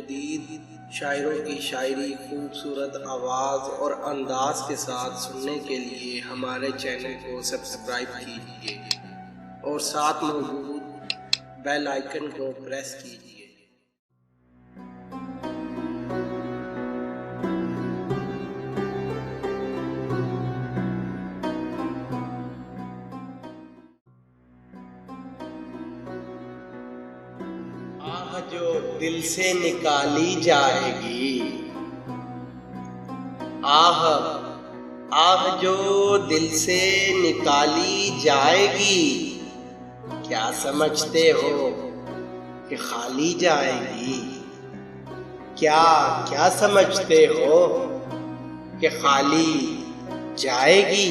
जदीद शायरों की शायरी खूबसूरत आवाज़ और अंदाज के साथ सुनने के लिए हमारे चैनल को सब्सक्राइब कीजिए और साथ मौजूद बेल आइकन को प्रेस कीजिए। आह जो दिल से निकाली जाएगी, आह आह जो दिल से निकाली जाएगी, क्या समझते हो कि खाली जाएगी? क्या क्या समझते हो कि खाली जाएगी?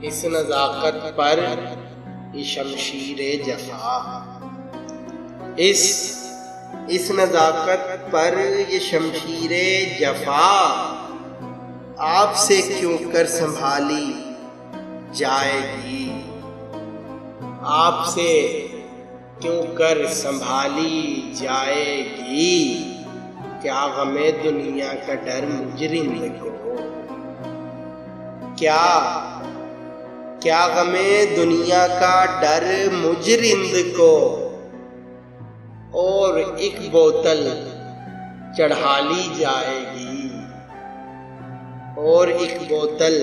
इस नज़ाकत पर ये शमशीरे जफा, इस नज़ाकत पर ये शमशीरे जफा आपसे क्यों कर संभाली जाएगी? आपसे क्यों कर संभाली जाएगी? क्या गमे दुनिया का डर मुजरिम को? क्या गमे दुनिया का डर मुजरिंद को? और एक बोतल चढ़ा ली जाएगी, और एक बोतल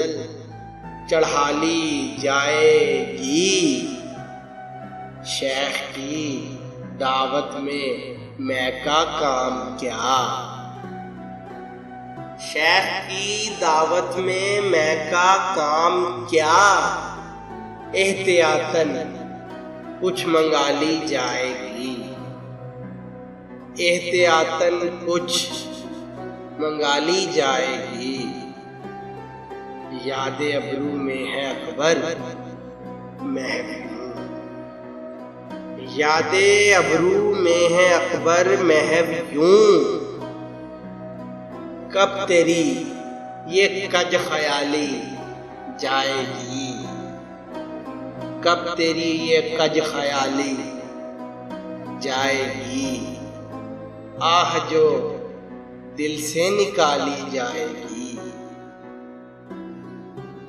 चढ़ा ली जाएगी। शेख की दावत में मैं का काम क्या? शेख की दावत में मैं का काम क्या? एहतियातन कुछ मंगा ली जाएगी, एहतियातन कुछ मंगा ली जाएगी। यादें अबरू में है अकबर महव, यादें अबरू में है अकबर महव यूं। कब तेरी ये कज ख्याली जाएगी? कब तेरी ये कज ख्याली जाएगी? आह जो दिल से निकाली जाएगी,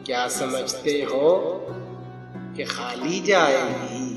क्या समझते हो कि खाली जाएगी?